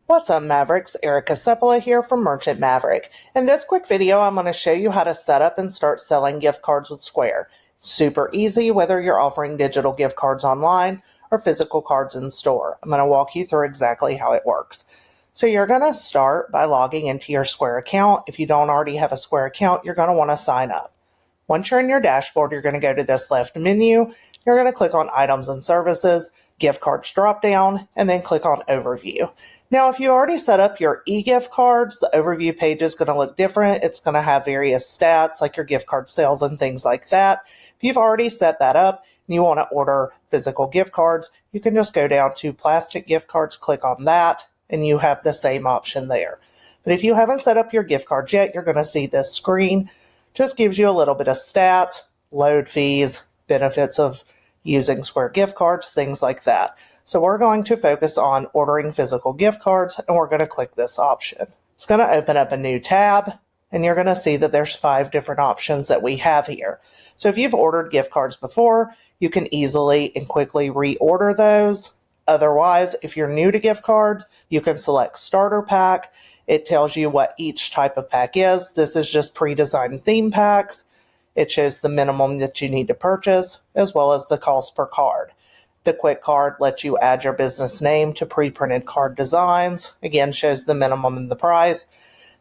What's up, Mavericks? Erica Sepola here from Merchant Maverick. In this quick video, I'm going to show you how to set up and start selling gift cards with Square. It's super easy whether you're offering digital gift cards online or physical cards in store. I'm going to walk you through exactly how it works. So you're going to start by logging into your Square account. If you don't already have a Square account, you're going to want to sign up. Once you're in your dashboard, you're going to go to this left menu. You're going to click on Items and Services, Gift Cards drop down, and then click on Overview. Now, if you already set up your e-gift cards, the overview page is going to look different. It's going to have various stats like your gift card sales and things like that. If you've already set that up and you want to order physical gift cards, you can just go down to plastic gift cards, click on that, and you have the same option there. But if you haven't set up your gift cards yet, you're going to see this screen. Just gives you a little bit of stats, load fees, benefits of using Square gift cards, things like that. So we're going to focus on ordering physical gift cards, and we're going to click this option. It's going to open up a new tab, and you're going to see that there's 5 different options that we have here. So if you've ordered gift cards before, you can easily and quickly reorder those. Otherwise, if you're new to gift cards, you can select Starter Pack. It tells you what each type of pack is. This is just pre-designed theme packs. It shows the minimum that you need to purchase, as well as the cost per card. The Quick Card lets you add your business name to pre-printed card designs. Again, shows the minimum and the price.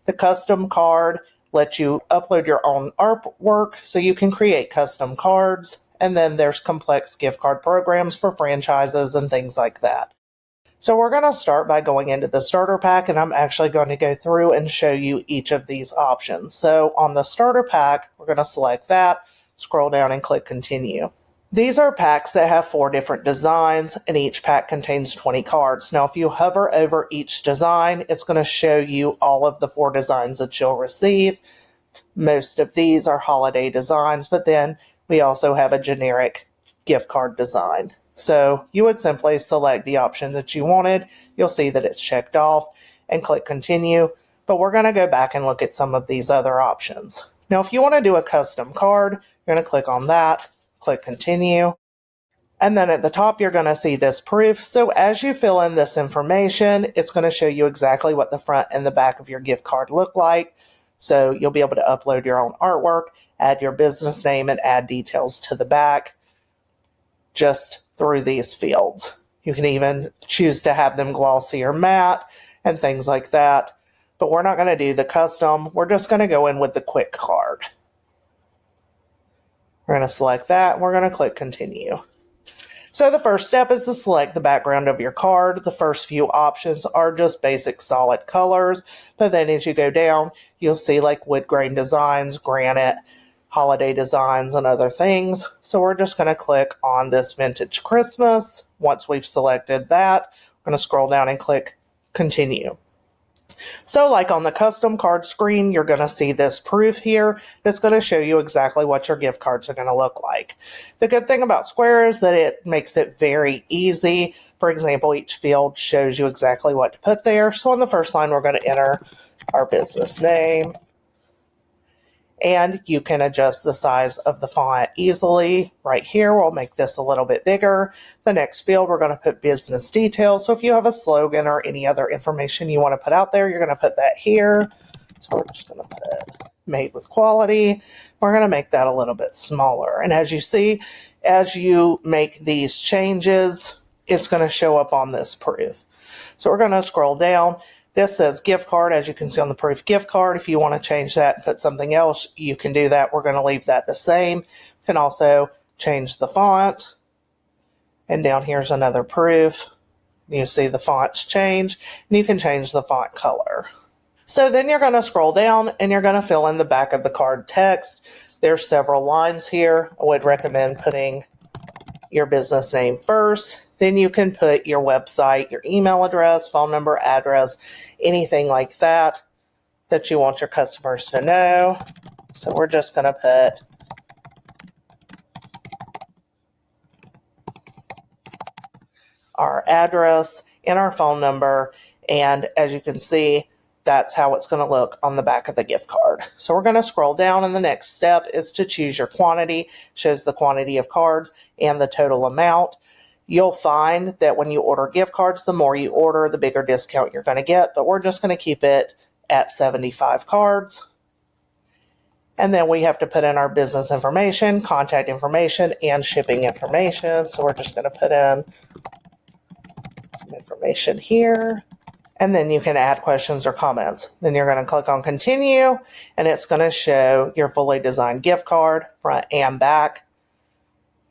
The Custom Card lets you upload your own artwork so you can create custom cards. And then there's complex gift card programs for franchises and things like that. So we're going to start by going into the starter pack, and I'm actually going to go through and show you each of these options. So on the starter pack, we're going to select that, scroll down and click continue. These are packs that have 4 different designs, and each pack contains 20 cards. Now, if you hover over each design, it's going to show you all of the 4 designs that you'll receive. Most of these are holiday designs, but then we also have a generic gift card design. So you would simply select the option that you wanted. You'll see that it's checked off and click continue. But we're going to go back and look at some of these other options. Now, if you want to do a custom card, you're going to click on that, click continue. And then at the top, you're going to see this proof. So as you fill in this information, it's going to show you exactly what the front and the back of your gift card look like. So you'll be able to upload your own artwork, add your business name, and add details to the back just through these fields. You can even choose to have them glossy or matte and things like that. But we're not going to do the custom. We're just going to go in with the quick card. We're going to select that. We're going to click continue. So the first step is to select the background of your card. The first few options are just basic solid colors. But then as you go down, you'll see like wood grain designs, granite, holiday designs, and other things. So we're just going to click on this Vintage Christmas. Once we've selected that, we're going to scroll down and click continue. So like on the custom card screen, you're going to see this proof here that's going to show you exactly what your gift cards are going to look like. The good thing about Square is that it makes it very easy. For example, each field shows you exactly what to put there. So on the first line, we're going to enter our business name. And you can adjust the size of the font easily. Right here, we'll make this a little bit bigger. The next field, we're going to put business details. So if you have a slogan or any other information you want to put out there, you're going to put that here. So we're just going to put made with quality. We're going to make that a little bit smaller. And as you see, as you make these changes, it's going to show up on this proof. So we're going to scroll down. This says gift card, as you can see on the proof, gift card. If you want to change that and put something else, you can do that. We're going to leave that the same. You can also change the font. And down here's another proof. You see the fonts change, and you can change the font color. So then you're going to scroll down, and you're going to fill in the back of the card text. There's several lines here. I would recommend putting your business name first. Then you can put your website, your email address, phone number, address, anything like that that you want your customers to know. So we're just going to put our address and our phone number. And as you can see, that's how it's going to look on the back of the gift card. So we're going to scroll down, and the next step is to choose your quantity. It shows the quantity of cards and the total amount. You'll find that when you order gift cards, the more you order, the bigger discount you're going to get, but we're just going to keep it at 75 cards. And then we have to put in our business information, contact information, and shipping information. So we're just going to put in some information here. And then you can add questions or comments. Then you're going to click on continue, and it's going to show your fully designed gift card, front and back,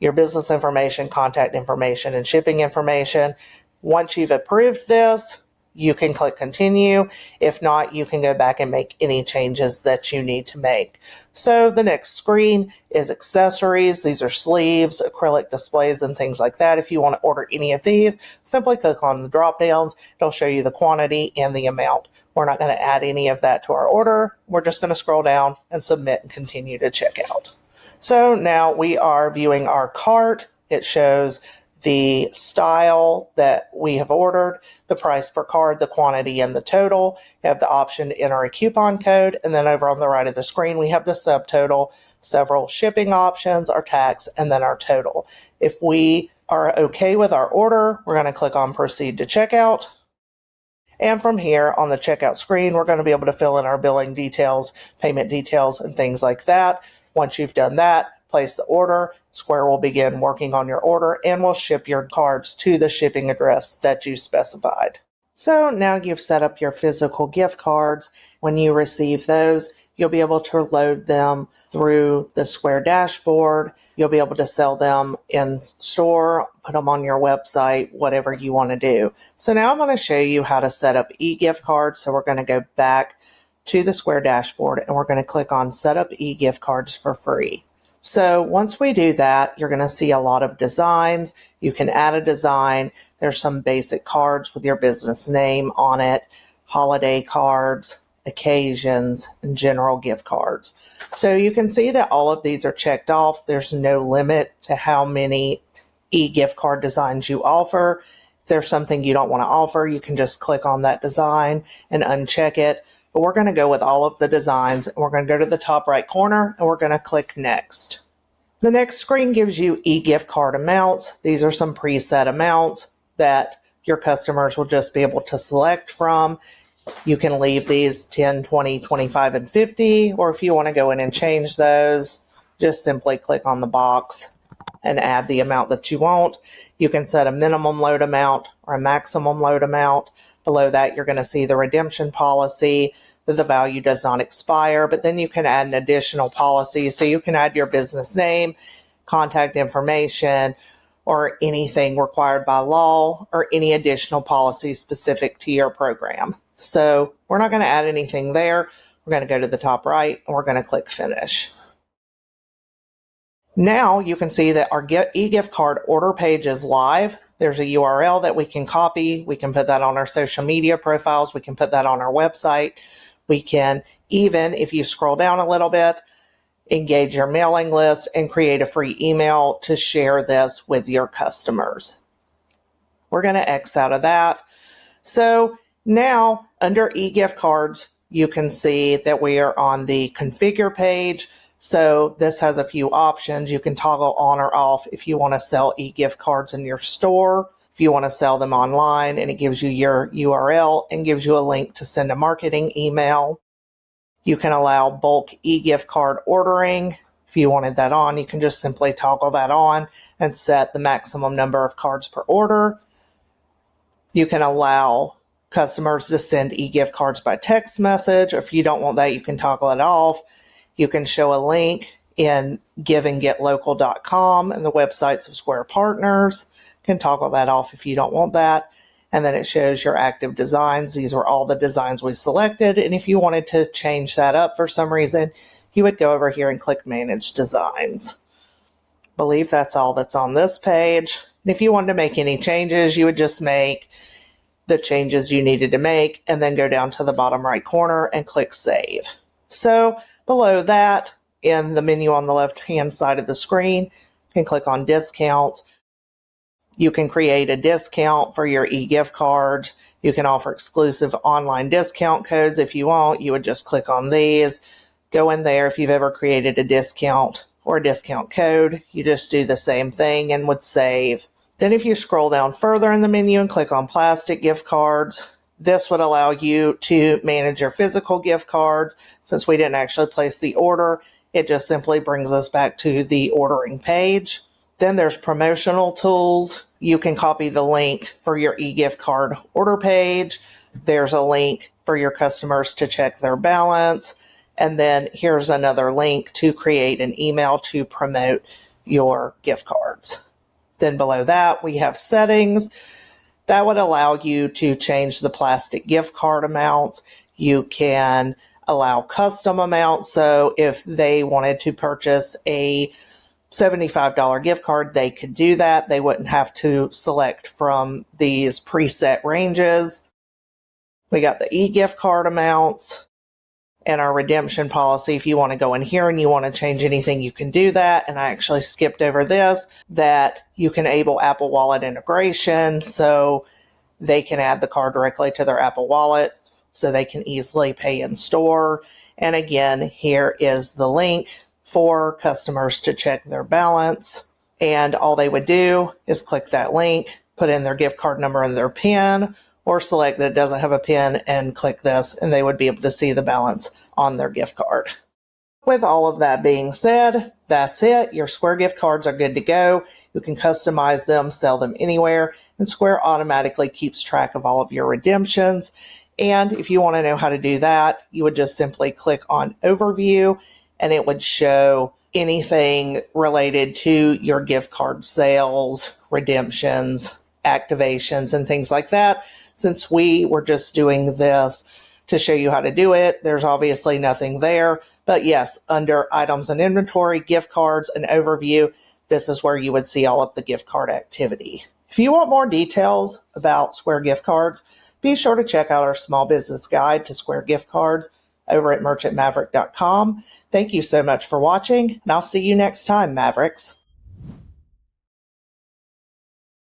your business information, contact information, and shipping information. Once you've approved this, you can click continue. If not, you can go back and make any changes that you need to make. So the next screen is accessories. These are sleeves, acrylic displays, and things like that. If you want to order any of these, simply click on the drop downs. It'll show you the quantity and the amount. We're not going to add any of that to our order. We're just going to scroll down and submit and continue to check out. So now we are viewing our cart. It shows the style that we have ordered, the price per card, the quantity, and the total. You have the option to enter a coupon code, and then over on the right of the screen, we have the subtotal, several shipping options, our tax, and then our total. If we are okay with our order, we're going to click on Proceed to Checkout. And from here on the checkout screen, we're going to be able to fill in our billing details, payment details, and things like that. Once you've done that, place the order. Square will begin working on your order and will ship your cards to the shipping address that you specified. So now you've set up your physical gift cards. When you receive those, you'll be able to load them through the Square dashboard. You'll be able to sell them in store, put them on your website, whatever you want to do. So now I'm going to show you how to set up e-gift cards. So we're going to go back to the Square dashboard and we're going to click on Set up e-gift cards for free. So once we do that, you're going to see a lot of designs. You can add a design. There's some basic cards with your business name on it, holiday cards, occasions, and general gift cards. So you can see that all of these are checked off. There's no limit to how many e-gift card designs you offer. If there's something you don't want to offer, you can just click on that design and uncheck it. But we're going to go with all of the designs, and we're going to go to the top right corner and we're going to click Next. The next screen gives you e-gift card amounts. These are some preset amounts that your customers will just be able to select from. You can leave these 10, 20, 25, and 50, or if you want to go in and change those, just simply click on the box and add the amount that you want. You can set a minimum load amount or a maximum load amount. Below that, you're going to see the redemption policy, that the value does not expire, but then you can add an additional policy. So you can add your business name, contact information, or anything required by law, or any additional policy specific to your program. So we're not going to add anything there. We're going to go to the top right and we're going to click Finish. Now you can see that our e-gift card order page is live. There's a URL that we can copy. We can put that on our social media profiles. We can put that on our website. We can even, if you scroll down a little bit, engage your mailing list and create a free email to share this with your customers. We're going to X out of that. So now under e-gift cards, you can see that we are on the configure page. So this has a few options. You can toggle on or off if you want to sell e-gift cards in your store, if you want to sell them online, and it gives you your URL and gives you a link to send a marketing email. You can allow bulk e-gift card ordering. If you wanted that on, you can just simply toggle that on and set the maximum number of cards per order. You can allow customers to send e-gift cards by text message. If you don't want that, you can toggle it off. You can show a link in giveandgetlocal.com and the websites of Square partners. You can toggle that off if you don't want that. And then it shows your active designs. These were all the designs we selected. And if you wanted to change that up for some reason, you would go over here and click Manage Designs. I believe that's all that's on this page. And if you wanted to make any changes, you would just make the changes you needed to make and then go down to the bottom right corner and click Save. So below that, in the menu on the left-hand side of the screen, you can click on Discounts. You can create a discount for your e-gift cards. You can offer exclusive online discount codes if you want. You would just click on these, go in there. If you've ever created a discount or a discount code, you just do the same thing and would save Then if you scroll down further in the menu and click on plastic gift cards, this would allow you to manage your physical gift cards. Since we didn't actually place the order, it just simply brings us back to the ordering page. Then there's promotional tools. You can copy the link for your e-gift card order page. There's a link for your customers to check their balance. And then here's another link to create an email to promote your gift cards. Then below that, we have settings. That would allow you to change the plastic gift card amounts. You can allow custom amounts. So if they wanted to purchase a $75 gift card, they could do that. They wouldn't have to select from these preset ranges. We got the e-gift card amounts and our redemption policy. If you want to go in here and you want to change anything, you can do that. And I actually skipped over this, that you can enable Apple Wallet integration. So they can add the card directly to their Apple Wallet so they can easily pay in store. And again, here is the link for customers to check their balance. And all they would do is click that link, put in their gift card number and their PIN, or select that it doesn't have a PIN and click this, and they would be able to see the balance on their gift card. With all of that being said, that's it. Your Square gift cards are good to go. You can customize them, sell them anywhere, and Square automatically keeps track of all of your redemptions. And if you want to know how to do that, you would just simply click on Overview, and it would show anything related to your gift card sales, redemptions, activations, and things like that. Since we were just doing this to show you how to do it, there's obviously nothing there. But yes, under Items and Inventory, Gift Cards, and Overview, this is where you would see all of the gift card activity. If you want more details about Square gift cards, be sure to check out our small business guide to Square gift cards over at merchantmaverick.com. Thank you so much for watching, and I'll see you next time, Mavericks.